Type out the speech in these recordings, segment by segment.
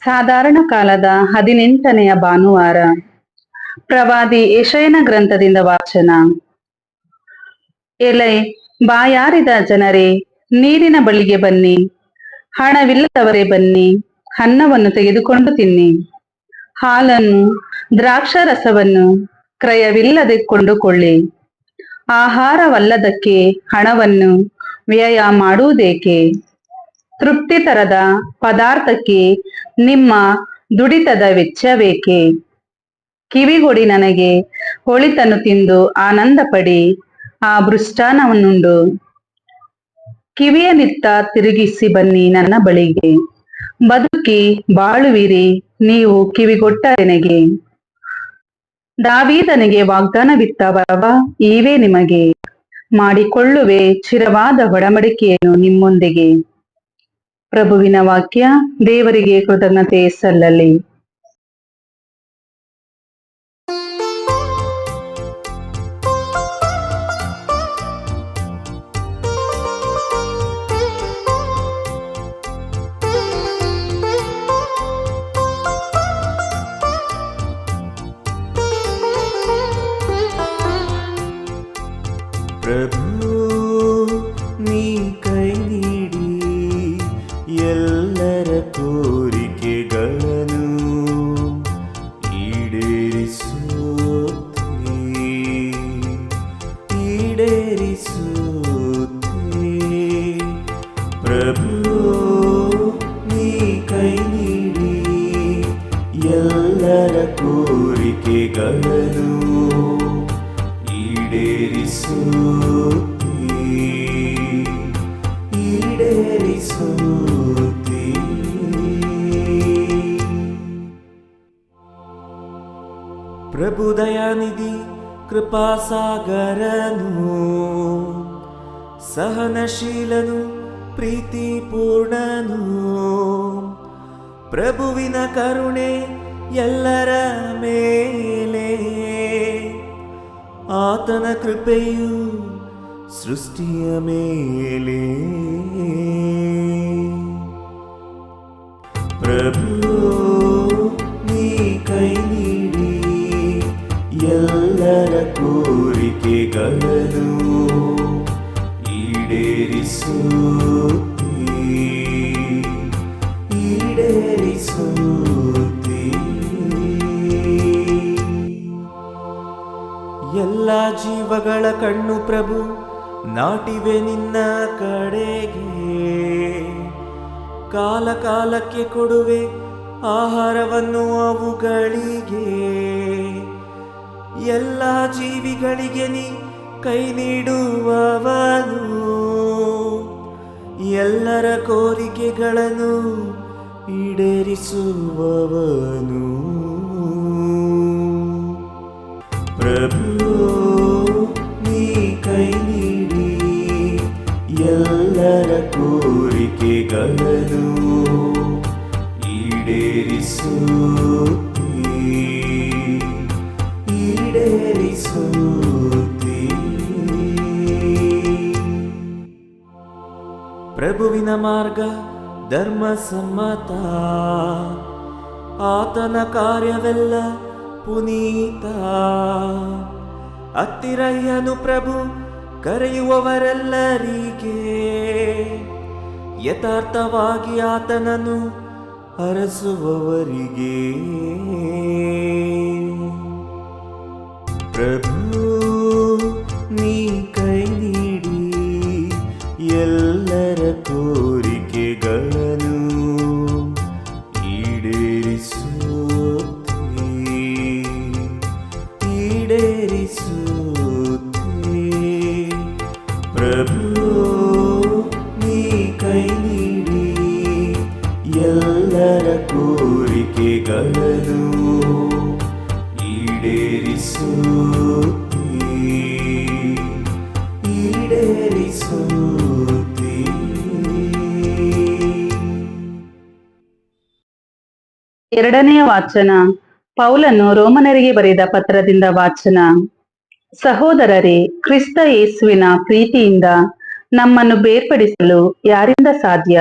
ಸಾಧಾರಣ ಕಾಲದ 18ನೆಯ ಭಾನುವಾರ. ಪ್ರವಾದಿ ಯೆಶಾಯನ ಗ್ರಂಥದಿಂದ ವಾಚನ. ಎಲೈ ಬಾಯಾರಿದ ಜನರೇ, ನೀರಿನ ಬಳಿಗೆ ಬನ್ನಿ. ಹಣವಿಲ್ಲದವರೇ ಬನ್ನಿ, ಅನ್ನವನ್ನು ತೆಗೆದುಕೊಂಡು ತಿನ್ನಿ. ಹಾಲನ್ನು ದ್ರಾಕ್ಷಾರಸವನ್ನು ಕ್ರಯವಿಲ್ಲದೆ ಕೊಂಡುಕೊಳ್ಳಿ. ಆಹಾರವಲ್ಲದಕ್ಕೆ ಹಣವನ್ನು ವ್ಯಯ ಮಾಡುವುದೇಕೆ? ತೃಪ್ತಿ ತರದ ಪದಾರ್ಥಕ್ಕೆ ನಿಮ್ಮ ದುಡಿತದ ವೆಚ್ಚವೇಕೆ? ಕಿವಿಗೊಡಿ, ನನಗೆ ಒಳಿತನ್ನು ತಿಂದು ಆನಂದ ಪಡಿ, ಆ ಮೃಷ್ಟಾನ್ನವನ್ನುಂಡು. ಕಿವಿಯನ್ನಿತ್ತ ತಿರುಗಿಸಿ ಬನ್ನಿ ನನ್ನ ಬಳಿಗೆ, ಬದುಕಿ ಬಾಳುವಿರಿ ನೀವು ಕಿವಿಗೊಟ್ಟರೆನಗೆ. ದಾವೀದನಿಗೆ ವಾಗ್ದಾನವಿತ್ತ ವರವ ಇವೇ ನಿಮಗೆ, ಮಾಡಿಕೊಳ್ಳುವೆ ಚಿರವಾದ ಒಡಂಬಡಿಕೆಯನ್ನು ನಿಮ್ಮೊಂದಿಗೆ. ಪ್ರಭುವಿನ ವಾಕ್ಯ. ದೇವರಿಗೆ ಕೃತಜ್ಞತೆ ಸಲ್ಲಲಿ. ಪ್ರಭು ನೀ ಕೈ ನೀಡಿ ಎಲ್ಲರ ಕೋರಿಕೆಗಳನ್ನು ಈಡೇರಿಸುತ್ತೆ. ಪ್ರಭು ನೀ ಕೈ ನೀಡಿ ಎಲ್ಲರ ಕೋರಿಕೆಗಳನ್ನು ಈಡೇರಿಸುತ್ತೆ. ಪ್ರಭು ದಯಾನಿಧಿ ಕೃಪಾಸಾಗರನು, ಸಹನಶೀಲನು ಪ್ರೀತಿಪೂರ್ಣನು. ಪ್ರಭುವಿನ ಕರುಣೆ ಎಲ್ಲರ ಮೇಲೆ, ಆತನ ಕೃಪೆಯು ಸೃಷ್ಟಿಯ ಮೇಲೆ. ಪ್ರಭು ನೀ ಕೈ ನೀಡಿ ಎಲ್ಲರ ಕೋರಿಕೆಗಳನ್ನು ಈಡೇರಿಸುತ್ತೆ. ಎಲ್ಲ ಜೀವಗಳ ಕಣ್ಣು ಪ್ರಭು ನಾಟಿವೆ ನಿನ್ನ ಕಡೆಗೆ. ಕಾಲ ಕಾಲಕ್ಕೆ ಕೊಡುವೆ ಆಹಾರವನ್ನು ಅವುಗಳಿಗೆ. ಎಲ್ಲ ಜೀವಿಗಳಿಗೆ ನೀ ಕೈ ನೀಡುವವನು, ಎಲ್ಲರ ಕೋರಿಕೆಗಳನ್ನು ಈಡೇರಿಸುವವನು. ಪ್ರಭು ನೀ ಕೈ ನೀಡಿ ಎಲ್ಲರ ಕೋರಿಕೆಗಳನ್ನು ಈಡೇರಿಸುತ್ತೆ. ಪ್ರಭುವಿನ ಮಾರ್ಗ ಧರ್ಮಸಮ್ಮತ, ಆತನ ಕಾರ್ಯವೆಲ್ಲ ಪುನೀತ. ಹತ್ತಿರಯ್ಯನು ಪ್ರಭು ಕರೆಯುವವರೆಲ್ಲರಿಗೆ, ಯಥಾರ್ಥವಾಗಿ ಆತನನ್ನು ಹರಸುವವರಿಗೆ. ಪ್ರಭು ನೀ ಕೈ ನೀಡಿ ಎಲ್ಲರ ಕೋರಿಕೆಗಳನ್ನು ಈಡೇರಿಸುತ್ತೆ. ಪ್ರಭು ನೀ ಕೈ ನೀಡಿ ಎಲ್ಲರ ಕೋರಿಕೆಗಳನ್ನು ಈಡೇರಿಸುತ್ತೆ. ಎರಡನೆಯ ವಾಚನ. ಪೌಲನು ರೋಮನರಿಗೆ ಬರೆದ ಪತ್ರದಿಂದ ವಾಚನ. ಸಹೋದರರೇ, ಕ್ರಿಸ್ತ ಯೇಸುವಿನ ಪ್ರೀತಿಯಿಂದ ನಮ್ಮನ್ನು ಬೇರ್ಪಡಿಸಲು ಯಾರಿಂದ ಸಾಧ್ಯ?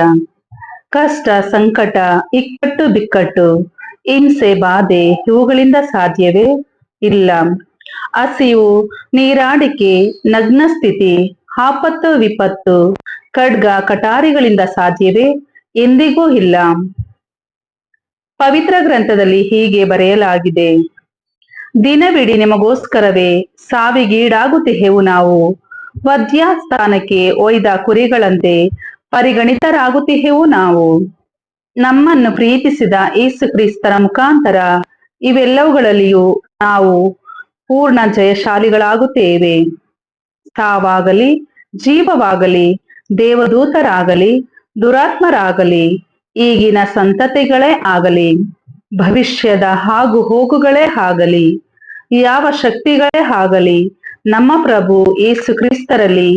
ಕಷ್ಟ, ಸಂಕಟ, ಇಕ್ಕಟ್ಟು, ಬಿಕ್ಕಟ್ಟು, ಹಿಂಸೆ, ಬಾಧೆ ಇವುಗಳಿಂದ ಸಾಧ್ಯವೇ? ಇಲ್ಲ. ಹಸಿವು, ನೀರಾಡಿಕೆ, ನಗ್ನ ಸ್ಥಿತಿ, ಆಪತ್ತು, ವಿಪತ್ತು, ಖಡ್ಗ, ಕಟಾರಿಗಳಿಂದ ಸಾಧ್ಯವೇ? ಎಂದಿಗೂ ಇಲ್ಲ. ಪವಿತ್ರ ಗ್ರಂಥದಲ್ಲಿ ಹೀಗೆ ಬರೆಯಲಾಗಿದೆ, ದಿನವಿಡೀ ನಿಮಗೋಸ್ಕರವೇ ಸಾವಿಗೀಡಾಗುತ್ತಿಹೆವು ನಾವು, ವಧ್ಯಸ್ಥಾನಕ್ಕೆ ಒಯ್ದ ಕುರಿಗಳಂತೆ ಪರಿಗಣಿತರಾಗುತ್ತಿಹೆವು ನಾವು. ನಮ್ಮನ್ನು ಪ್ರೀತಿಸಿದ ಯೇಸು ಕ್ರಿಸ್ತರ ಮುಖಾಂತರ ಇವೆಲ್ಲವುಗಳಲ್ಲಿಯೂ ನಾವು ಪೂರ್ಣ ಜಯಶಾಲಿಗಳಾಗುತ್ತೇವೆ. ಸಾವಾಗಲಿ, ಜೀವವಾಗಲಿ, ದೇವದೂತರಾಗಲಿ, ದುರಾತ್ಮರಾಗಲಿ, ಈಗಿನ ಸಂತತಿಗಳೇ ಆಗಲಿ, ಭವಿಷ್ಯದ ಆಗು ಹೋಗುಗಳೇ ಆಗಲಿ, ಯಾವ ಶಕ್ತಿಗಳೇ ಆಗಲಿ, ನಮ್ಮ ಪ್ರಭು ಯೇಸು ಕ್ರಿಸ್ತರಲ್ಲಿ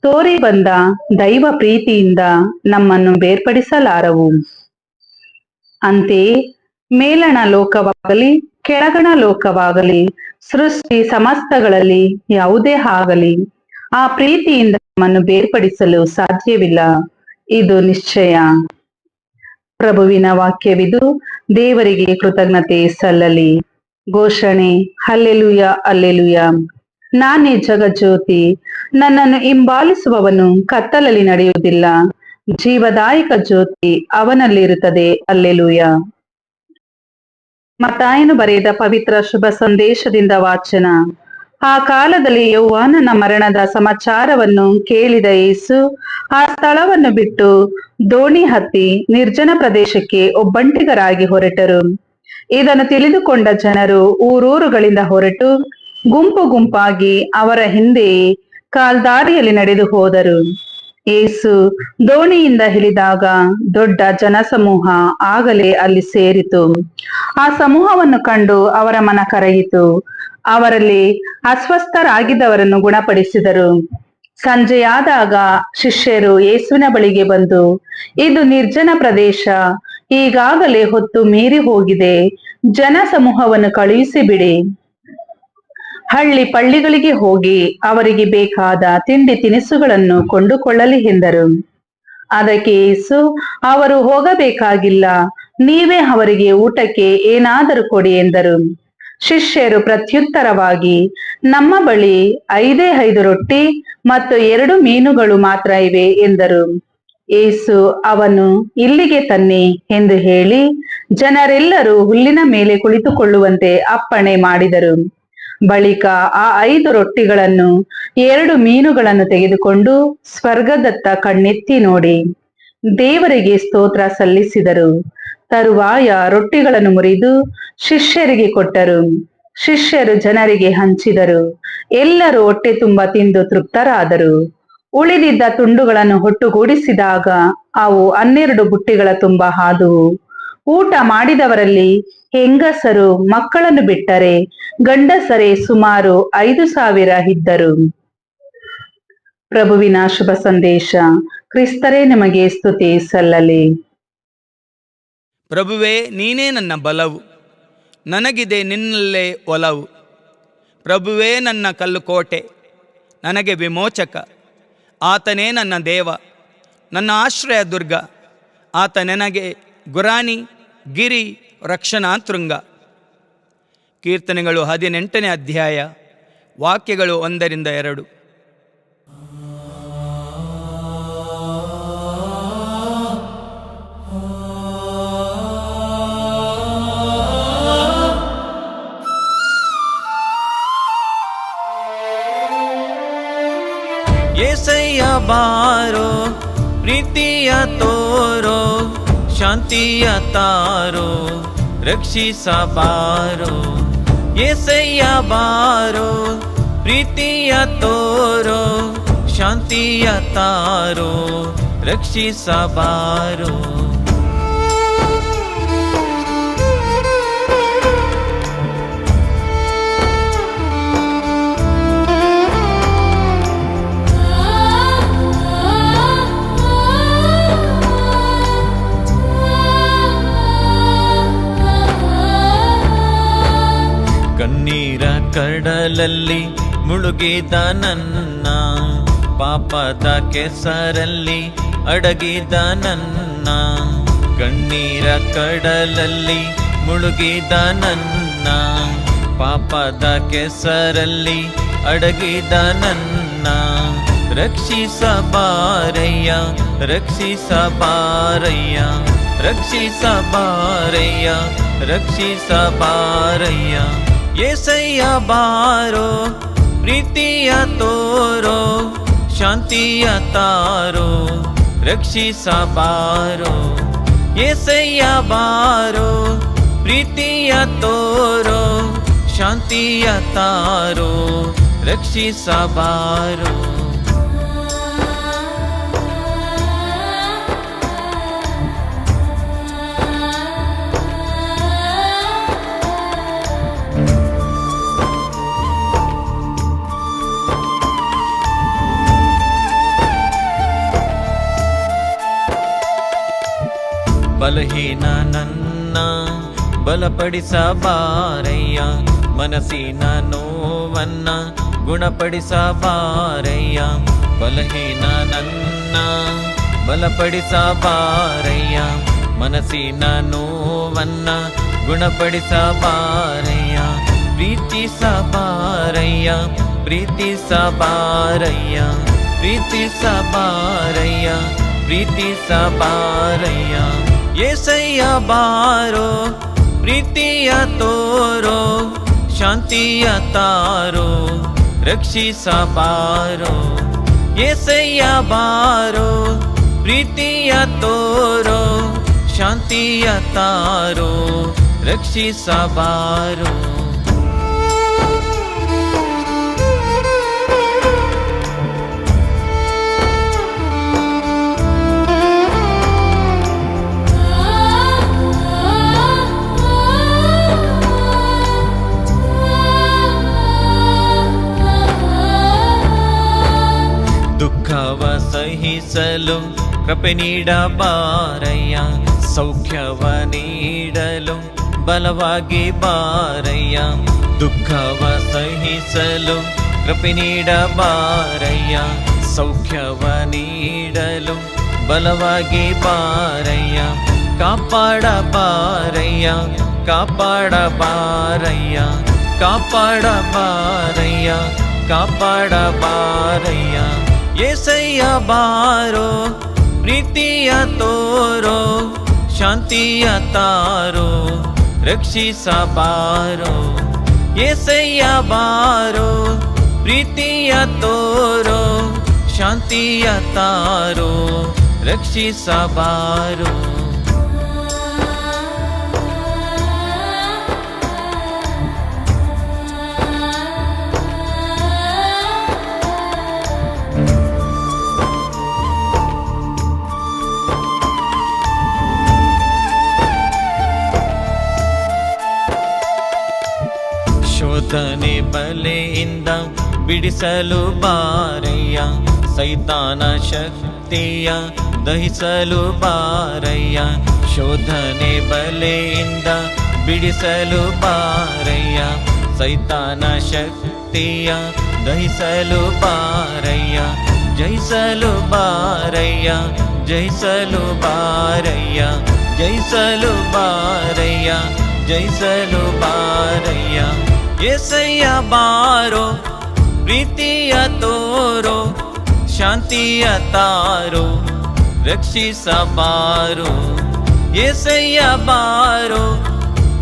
ತೋರಿ ಬಂದ ದೈವ ಪ್ರೀತಿಯಿಂದ ನಮ್ಮನ್ನು ಬೇರ್ಪಡಿಸಲಾರವು. ಅಂತೆಯೇ ಮೇಲಣ ಲೋಕವಾಗಲಿ, ಕೆಳಗಣ ಲೋಕವಾಗಲಿ, ಸೃಷ್ಟಿ ಸಮಸ್ತಗಳಲ್ಲಿ ಯಾವುದೇ ಆಗಲಿ ಆ ಪ್ರೀತಿಯಿಂದ ನಮ್ಮನ್ನು ಬೇರ್ಪಡಿಸಲು ಸಾಧ್ಯವಿಲ್ಲ. ಇದು ನಿಶ್ಚಯ. ಪ್ರಭುವಿನ ವಾಕ್ಯವಿದು. ದೇವರಿಗೆ ಕೃತಜ್ಞತೆ ಸಲ್ಲಲಿ. ಘೋಷಣೆ: ಹಲ್ಲೆಲೂಯ, ಹಲ್ಲೆಲೂಯ. ನಾನೇ ಜಗಜ್ಯೋತಿ, ನನ್ನನ್ನು ಹಿಂಬಾಲಿಸುವವನು ಕತ್ತಲಲ್ಲಿ ನಡೆಯುವುದಿಲ್ಲ, ಜೀವದಾಯಕ ಜ್ಯೋತಿ ಅವನಲ್ಲಿರುತ್ತದೆ. ಹಲ್ಲೆಲೂಯ. ಮತ್ತಾಯನು ಬರೆದ ಪವಿತ್ರ ಶುಭ ಸಂದೇಶದಿಂದ ವಾಚನ. ಆ ಕಾಲದಲ್ಲಿ ಯೌಹಾನನ ಮರಣದ ಸಮಾಚಾರವನ್ನು ಕೇಳಿದ ಯೇಸು ಆ ಸ್ಥಳವನ್ನು ಬಿಟ್ಟು ದೋಣಿ ಹತ್ತಿ ನಿರ್ಜನ ಪ್ರದೇಶಕ್ಕೆ ಒಬ್ಬಂಟಿಗರಾಗಿ ಹೊರಟರು. ಇದನ್ನು ತಿಳಿದುಕೊಂಡ ಜನರು ಊರೂರುಗಳಿಂದ ಹೊರಟು ಗುಂಪು ಗುಂಪಾಗಿ ಅವರ ಹಿಂದೆಯೇ ಕಾಲ್ದಾರಿಯಲ್ಲಿ ನಡೆದು ಹೋದರು. ಯೇಸು ದೋಣಿಯಿಂದ ಇಳಿದಾಗ ದೊಡ್ಡ ಜನಸಮೂಹ ಆಗಲೇ ಅಲ್ಲಿ ಸೇರಿತು. ಆ ಸಮೂಹವನ್ನು ಕಂಡು ಅವರ ಮನ ಕರಗಿತು. ಅವರಲ್ಲಿ ಅಸ್ವಸ್ಥರಾಗಿದ್ದವರನ್ನು ಗುಣಪಡಿಸಿದರು. ಸಂಜೆಯಾದಾಗ ಶಿಷ್ಯರು ಯೇಸುವಿನ ಬಳಿಗೆ ಬಂದು, ಇದು ನಿರ್ಜನ ಪ್ರದೇಶ, ಈಗಾಗಲೇ ಹೊತ್ತು ಮೀರಿ ಹೋಗಿದೆ, ಜನ ಸಮೂಹವನ್ನು ಕಳುಹಿಸಿ ಬಿಡಿ, ಹಳ್ಳಿ ಪಳ್ಳಿಗಳಿಗೆ ಹೋಗಿ ಅವರಿಗೆ ಬೇಕಾದ ತಿಂಡಿ ತಿನಿಸುಗಳನ್ನು ಕೊಂಡುಕೊಳ್ಳಲಿ ಎಂದರು. ಅದಕ್ಕೆ ಯೇಸು, ಅವರು ಹೋಗಬೇಕಾಗಿಲ್ಲ, ನೀವೇ ಅವರಿಗೆ ಊಟಕ್ಕೆ ಏನಾದರೂ ಕೊಡಿ ಎಂದರು. ಶಿಷ್ಯರು ಪ್ರತ್ಯುತ್ತರವಾಗಿ, ನಮ್ಮ ಬಳಿ 5 ರೊಟ್ಟಿ ಮತ್ತು 2 ಮೀನುಗಳು ಮಾತ್ರ ಇವೆ ಎಂದರು. ಯೇಸು ಅವನು ಇಲ್ಲಿಗೆ ತನ್ನಿ ಎಂದು ಹೇಳಿ ಜನರೆಲ್ಲರೂ ಹುಲ್ಲಿನ ಮೇಲೆ ಕುಳಿತುಕೊಳ್ಳುವಂತೆ ಅಪ್ಪಣೆ ಮಾಡಿದರು. ಬಳಿಕ ಆ 5 ರೊಟ್ಟಿಗಳನ್ನು 2 ಮೀನುಗಳನ್ನು ತೆಗೆದುಕೊಂಡು ಸ್ವರ್ಗದತ್ತ ಕಣ್ಣೆತ್ತಿ ನೋಡಿ ದೇವರಿಗೆ ಸ್ತೋತ್ರ ಸಲ್ಲಿಸಿದರು. ತರುವಾಯ ರೊಟ್ಟಿಗಳನ್ನು ಮುರಿದು ಶಿಷ್ಯರಿಗೆ ಕೊಟ್ಟರು. ಶಿಷ್ಯರು ಜನರಿಗೆ ಹಂಚಿದರು. ಎಲ್ಲರೂ ಹೊಟ್ಟೆ ತುಂಬ ತಿಂದು ತೃಪ್ತರಾದರು. ಉಳಿದಿದ್ದ ತುಂಡುಗಳನ್ನು ಒಟ್ಟುಗೂಡಿಸಿದಾಗ ಅವು 12 ಬುಟ್ಟಿಗಳ ತುಂಬ ಆದುವು. ಊಟ ಮಾಡಿದವರಲ್ಲಿ ಹೆಂಗಸರು ಮಕ್ಕಳನ್ನು ಬಿಟ್ಟರೆ ಗಂಡಸರೇ ಸುಮಾರು 5,000 ಇದ್ದರು. ಪ್ರಭುವಿನ ಶುಭ ಸಂದೇಶ. ಕ್ರಿಸ್ತರೇ ನಿಮಗೆ ಸ್ತುತಿ ಸಲ್ಲಲಿ. ಪ್ರಭುವೇ, ನೀನೇ ನನ್ನ ಬಲವು, ನನಗಿದೆ ನಿನ್ನಲ್ಲೇ ಒಲವು. ಪ್ರಭುವೇ ನನ್ನ ಕಲ್ಲುಕೋಟೆ, ನನಗೆ ವಿಮೋಚಕ. ಆತನೇ ನನ್ನ ದೇವ, ನನ್ನ ಆಶ್ರಯ ದುರ್ಗ. ಆತ ನನಗೆ ಗುರಾಣಿ, ಗಿರಿ, ರಕ್ಷಣಾ ತೃಂಗ. ಕೀರ್ತನೆಗಳು 18ನೇ ಅಧ್ಯಾಯ, ವಾಕ್ಯಗಳು 1-2. ಏಸಯ್ಯ ಬಾರೋ, ಪ್ರೀತಿಯ ತೋರೋ, ಶಾಂತಿಯ ತಾರೋ, ರಕ್ಷಿಸಬಾರೋ. ಏಸಯ್ಯ ಬಾರೋ, ಪ್ರೀತಿಯ ತೋರೋ, ಶಾಂತಿಯ ತಾರೋ, ರಕ್ಷಿಸಬಾರೋ. ಕಣ್ಣೀರ ಕಡಲಲ್ಲಿ ಮುಳುಗಿದ ನನ್ನ, ಪಾಪದ ಕೆಸರಲ್ಲಿ ಅಡಗಿದ ನನ್ನ, ಕಣ್ಣೀರ ಕಡಲಲ್ಲಿ ಮುಳುಗಿದ ನನ್ನ, ಪಾಪದ ಕೆಸರಲ್ಲಿ ಅಡಗಿದ ನನ್ನ, ರಕ್ಷಿಸಬಾರಯ್ಯ ರಕ್ಷಿಸಬಾರಯ್ಯ ರಕ್ಷಿಸಬಾರಯ್ಯ ರಕ್ಷಿಸಬಾರಯ್ಯ. ಏಸಯ್ಯ ಬಾರೋ, ಪ್ರೀತಿಯ ತೋರೋ, ಶಾಂತಿಯ ತಾರೋ, ರಕ್ಷಿಸಬಾರೋ. ಏಸಯ್ಯ ಬಾರೋ, ಪ್ರೀತಿಯ ತೋರೋ, ಶಾಂತಿಯ ತಾರೋ, ರಕ್ಷಿಸಬಾರೋ. ಬಲಹೀನ ನನ್ನ ಬಲಪಡಿಸಬಾರಯ್ಯ, ಮನಸ್ಸಿನ ನೋವನ್ನ ಗುಣಪಡಿಸಬಾರಯ್ಯ. ಬಲಹೀನ ನನ್ನ ಬಲಪಡಿಸಬಾರಯ್ಯ, ಮನಸ್ಸಿನ ನೋವನ್ನ ಗುಣಪಡಿಸಬಾರಯ್ಯ. ಪ್ರೀತಿಸಬಾರಯ್ಯ ಪ್ರೀತಿಸಬಾರಯ್ಯ ಪ್ರೀತಿಸಬಾರಯ್ಯ ಪ್ರೀತಿಸಬಾರಯ್ಯ. ಏಸಯ್ಯ ಬಾರೋ, ಪ್ರೀತಿಯ ತೋರೋ, ಶಾಂತಿಯ ತಾರೋ, ರಕ್ಷಿಸಬಾರೋ. ಏಸಯ್ಯ ಬಾರೋ, ಪ್ರೀತಿಯ ತೋರೋ, ಶಾಂತಿಯ ತಾರೋ, ರಕ್ಷಿಸಬಾರೋ. ದುಃಖವ ಸಹಿಸಲು ಕೃಪೆ ನೀಡಬಾರಯ್ಯ, ಸೌಖ್ಯವ ನೀಡಲು ಬಲವಾಗಿ ಬಾರಯ್ಯ. ದುಃಖವ ಸಹಿಸಲು ಕೃಪೆ ನೀಡಬಾರಯ್ಯ, ಸೌಖ್ಯವ ನೀಡಲು ಬಲವಾಗಿ ಬಾರಯ್ಯ. ಕಾಪಾಡಬಾರಯ್ಯ ಕಾಪಾಡಬಾರಯ್ಯ ಕಾಪಾಡಬಾರಯ್ಯ ಕಾಪಾಡಬಾರಯ್ಯ. ಏಸಯ್ಯ ಬಾರೋ, ಪ್ರೀತಿಯ ತೋರೋ, ಶಾಂತಿಯ ತಾರೋ, ರಕ್ಷಿಸಬಾರೋ. ಏಸಯ್ಯ ಬಾರೋ, ಪ್ರೀತಿಯ ತೋರೋ, ಶಾಂತಿಯ ತಾರೋ, ರಕ್ಷಿಸಬಾರೋ. ಶೋಧನೆ ಬಲೆಯಿಂದ ಬಿಡಿಸಲು ಬಾರಯ್ಯ, ಸೈತಾನ ಶಕ್ತಿಯ ದಹಿಸಲು ಬಾರಯ್ಯ. ಶೋಧನೆ ಬಲೆಯಿಂದ ಬಿಡಿಸಲು ಬಾರಯ್ಯ, ಸೈತಾನ ಶಕ್ತಿಯ ದಹಿಸಲು ಬಾರಯ್ಯ. ಜಯಿಸಲು ಬಾರಯ್ಯ ಜಯಿಸಲು ಬಾರಯ್ಯ ಜಯಿಸಲು ಬಾರಯ್ಯ ಜಯಿಸಲು ಬಾರಯ್ಯ. ಏಸಯ್ಯ ಬಾರೋ, ಪ್ರೀತಿಯ ತೋರೋ, ಶಾಂತಿಯ ತಾರೋ, ರಕ್ಷಿಸಬಾರೋ. ಏಸಯ್ಯ ಬಾರೋ,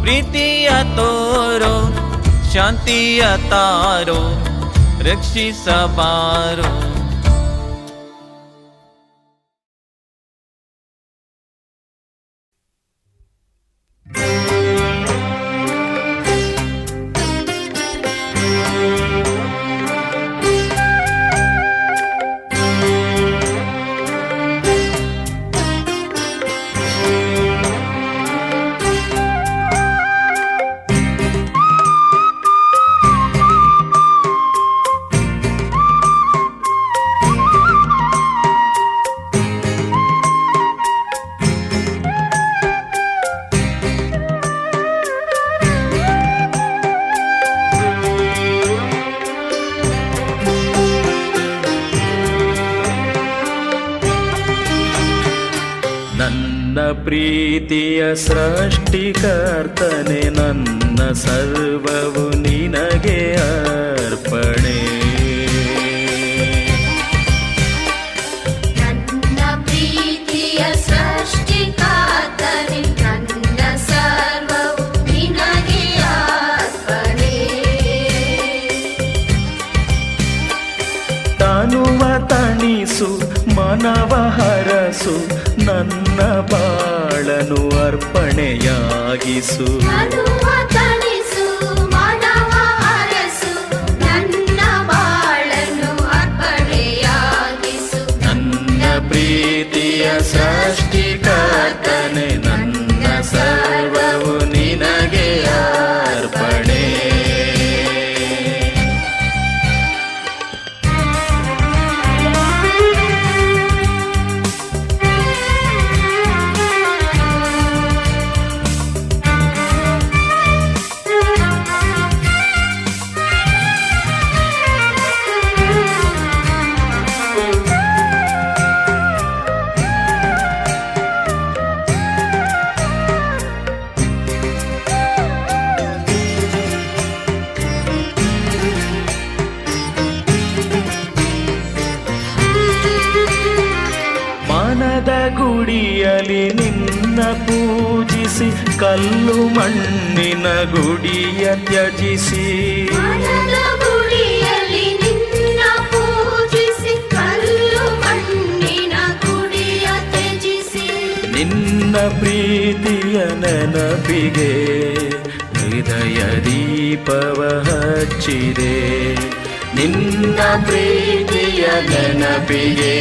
ಪ್ರೀತಿಯ ತೋರೋ, ಶಾಂತಿಯ ತಾರೋ, ರಕ್ಷಿಸಬಾರೋ. ಪ್ರೀತಿಯ ಸೃಷ್ಟಿಕರ್ತನೆ ನನ್ನ ಸರ್ವವು ನಿನಗೆ ಅರ್ಪಣೆ. ನನ್ನ ಪ್ರೀತಿಯ ಸೃಷ್ಟಿಕರ್ತನೆ ನನ್ನ ಸರ್ವವು ನಿನಗೆ ಅರ್ಪಣೆ. ತನುವ ತಣಿಸು ಮನವ ಹರಸು ನನ್ನ ಬಾಳನು ಅರ್ಪಣೆಯಾಗಿಸು. ತನುವ ತಣಿಸು ಮನವ ಹರಸು ನನ್ನ ಬಾಳನ್ನು ಅರ್ಪಣೆಯಾಗಿಸು. ನನ್ನ ಪ್ರೀತಿಯ ಸೃಷ್ಟಿಕರ್ತನೆ ನನ್ನ ಸರ್ವವು ನಿನಗೆ ಅರ್ಪಣೆ. ಮನದ ಗುಡಿಯಲಿ ನಿನ್ನ ಪೂಜಿಸಿ ಕಲ್ಲು ಮಣ್ಣಿನ ಗುಡಿಯ ತ್ಯಜಿಸಿ. ಮನದ ಗುಡಿಯಲ್ಲಿ ನಿನ್ನ ಪೂಜಿಸಿ ಕಲ್ಲು ಮಣ್ಣಿನ ಗುಡಿಯ ತ್ಯಜಿಸಿ. ನಿನ್ನ ಪ್ರೀತಿಯ ನೆನಪಿಗೆ ಹೃದಯ ದೀಪವ ಹಚ್ಚಿದೆ. ನಿನ್ನ ಪ್ರೀತಿಯ ನೆನಪಿಗೆ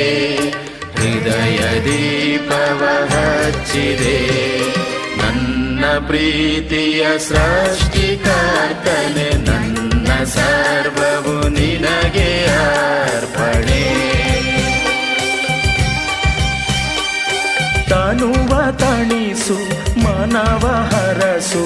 ಹೃದಯ ದೀಪವ ಹಚ್ಚಿದೆ. ನನ್ನ ಪ್ರೀತಿಯ ಸೃಷ್ಟಿಕರ್ತನೆ ನನ್ನ ಸರ್ವವು ನಿನಗೆ ಅರ್ಪಣೆ. ತನುವ ತಣಿಸು ಮನವ ಹರಸು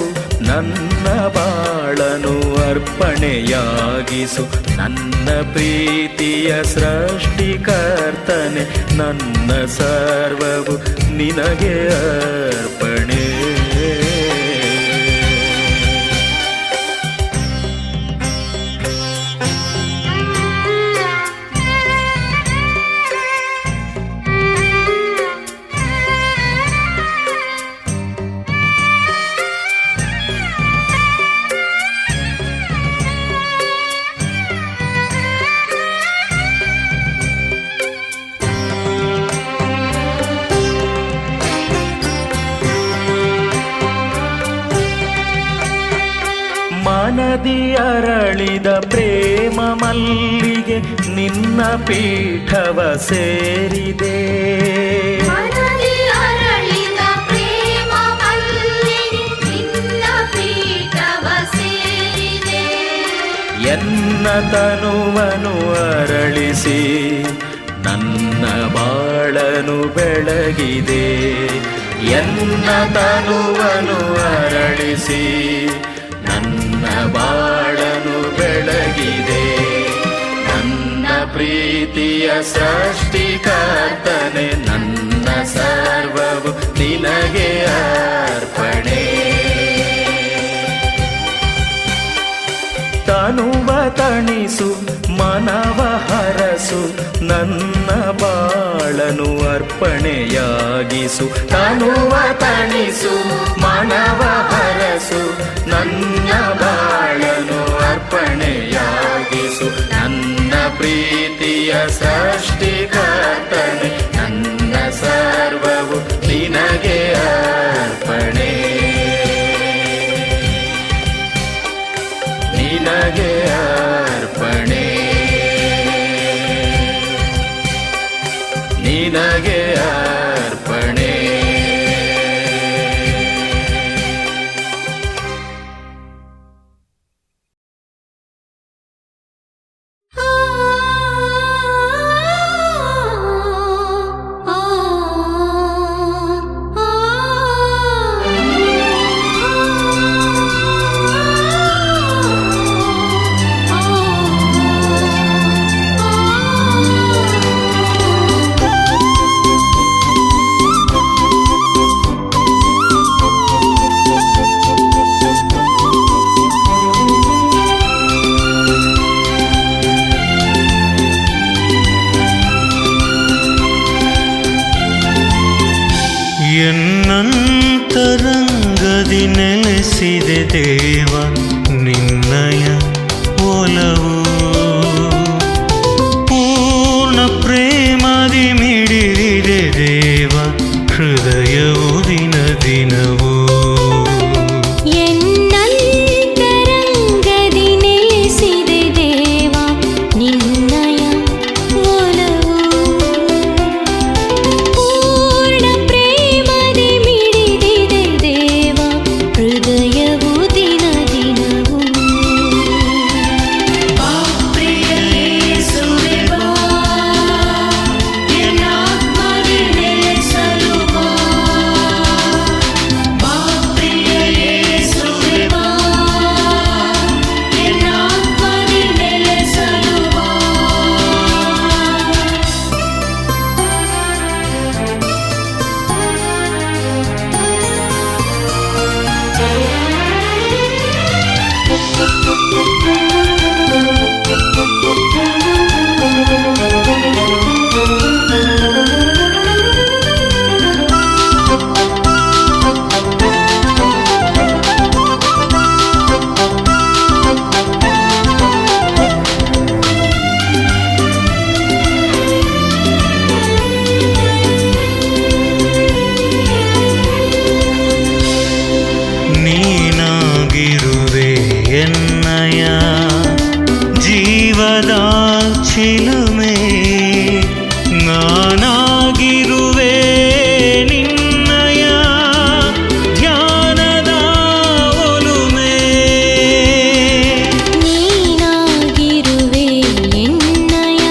ನನ್ನ ಬಾಳನು ಅರ್ಪಣೆಯಾಗಿಸು. ನನ್ನ ಪ್ರೀತಿಯ ಸೃಷ್ಟಿಕರ್ತನೆ ನನ್ನ ಸರ್ವವು ನಿನಗೆ ಅರ್ಪಣೆ. ಮನದಿ ಅರಳಿದ ಪ್ರೇಮ ಮಲ್ಲಿಗೆ ನಿನ್ನ ಪೀಠವ ಸೇರಿದೆ. ಮನದಿ ಅರಳಿದ ಪ್ರೇಮ ಮಲ್ಲಿಗೆ ನಿನ್ನ ಪೀಠವ ಸೇರಿದೆ. ಎನ್ನ ತನುವನು ಅರಳಿಸಿ ನನ್ನ ಬಾಳನು ಬೆಳಗಿದೆ. ಎನ್ನ ತನುವನು ಅರಳಿಸಿ ನನ್ನ ಬಾಳನು ಬೆಳಗಿದೆ. ನನ್ನ ಪ್ರೀತಿಯ ಸೃಷ್ಟಿಕರ್ತನೆ ನನ್ನ ಸರ್ವವು ನಿನಗೆ ಅರ್ಪಣೆ. ತನುವ ತಣಿಸು ಮನವ ಹರಸು ನನ್ನ ಬಾಳನು ಅರ್ಪಣೆಯಾಗಿಸು. ತನುವ ತಣಿಸು ಮನವ ಹರಸು ನನ್ನ ಬಾಳನು ಅರ್ಪಣೆಯಾಗಿಸು. ನನ್ನ ಪ್ರೀತಿಯ ಸೃಷ್ಟಿಕರ್ತನೆ ನನ್ನ ಸರ್ವವು ನಿನಗೆ ಅರ್ಪಣೆ. ನಿನಗೆ ಅರ್ಪಣೆ. ನಿನಗೆ ಅರ್ಪಣೆ. ಆ ನಿನ್ನದಿ ನೆಲೆಸಿದೆ ದೇವ ನಿನ್ನಯ ಒಲವು ಪೂರ್ಣ ಪ್ರೇಮದಿ ಮಿಡಿದಿದೆ ದೇವ ಹೃದಯವು ದಿನ ದಿನವೂ ಎನ್ನಂತರಂಗದಿ ನೆಲೆಸಿದೆ ದೇವ ನಿನ್ನಯ ಒಲವು ಪೂರ್ಣ ಪ್ರೇಮದಿ ಮಿಡಿದಿದೆ ದೇವ ಹೃದಯವು ದಿನ ದಿನವೂ ಪ್ರಿಯ ಯೇಸುವೆ ಬಾ ಎನ್ನಾತ್ಮದಿ ನೆಲೆಸಲು ಬಾ ಪ್ರಿಯ ಯೇಸುವೆ ಬಾ ಎನ್ನಾತ್ಮದಿ ನೆಲೆಸಲು ಬಾ ನೀನಾಗಿರುವೆ ಎನ್ನಯ ಜೀವದ ಚಿಲುಮೆ ನಾನಾಗಿರುವೆ ನಿನ್ನಯ ಧ್ಯಾನದ ಒಲುಮೆ ನೀನಾಗಿರುವೆ ಎನ್ನಯ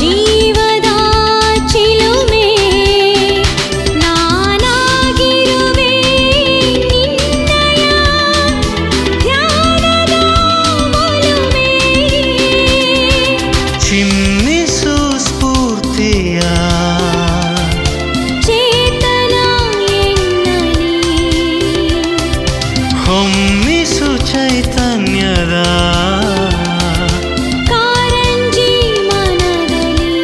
ಜೀವದ ಚಿಲುಮೆ ನಾನಾಗಿರುವೆ ನಿನ್ನಯ ಧ್ಯಾನದ ಒಲುಮೆ ಚಿಮ್ಮಿಸು ಸ್ಫೂರ್ತಿಯ ಚೇತನ ಎನ್ನಲಿ ಹೊಮ್ಮಿಸು ಚೈತನ್ಯದ ಕಾರಂಜಿ ಮನದಲ್ಲಿ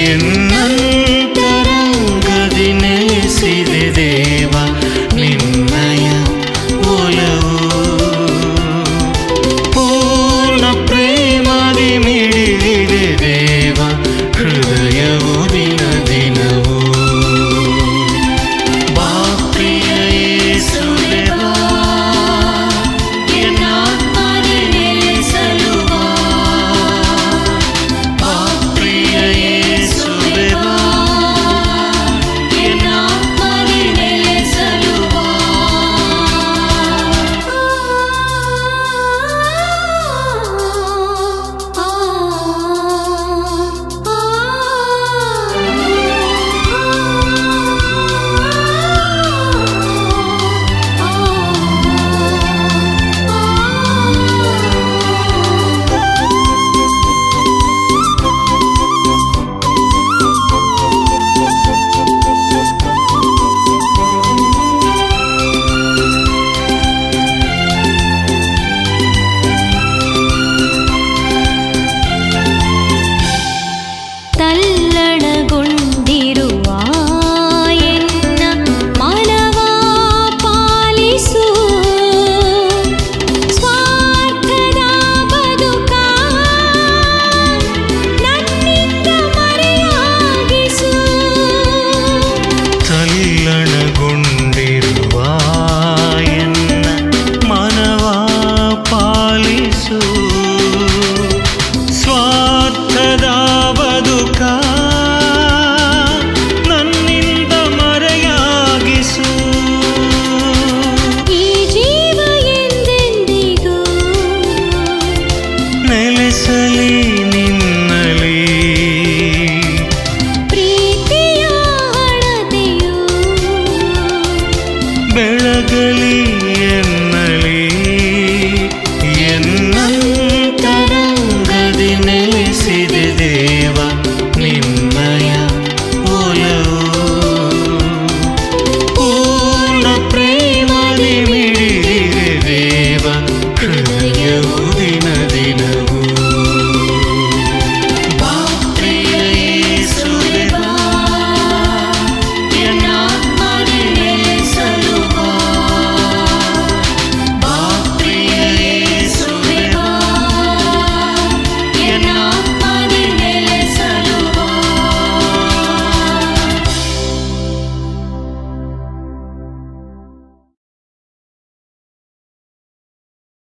ಎನ್ನಂತರಂಗದಿ ನೆಲೆಸಿದೆ ದೇವ ನಿನ್ನಯ ಒಲವು ಪೂರ್ಣ ಪ್ರೇಮದಿ ಮಿಡಿದಿದೆ ದೇವ ಹೃದಯವು ದಿನ ದಿನವೂ ಬಾ ಪ್ರಿಯ ಯೇಸುವೆ ಬಾ ಎನ್ನಾತ್ಮದಿ ನೆಲೆಸಲು ಬಾ ಪ್ರಿಯ ಯೇಸುವೆ ಬಾ ಎನ್ನಾತ್ಮದಿ ನೆಲೆಸಲು ತಲ್ಲಣಗೊಂಡಿರುವ ಎನ್ನ ಮನವ ಪಾಲಿಸು ಸ್ವಾರ್ಥದ ಬದುಕ ನನ್ನಿಂದ ಮರೆಯಾಗಿಸು ತಲ್ಲಣಗೊಂಡಿರುವ ಎನ್ನ ಮನವ ಪಾಲಿಸು ಸ್ವಾರ್ಥದ ಬದುಕ ನನ್ನಿಂದ ಮರೆಯಾಗಿಸು ಈ ಜೀವ ಎಂದೆಂದಿಗೂ ನೆಲೆಸಲಿ ನಿನ್ನಲಿ ಪ್ರೀತಿಯ ಹಣತೆಯು ಬೆಳಗಲಿ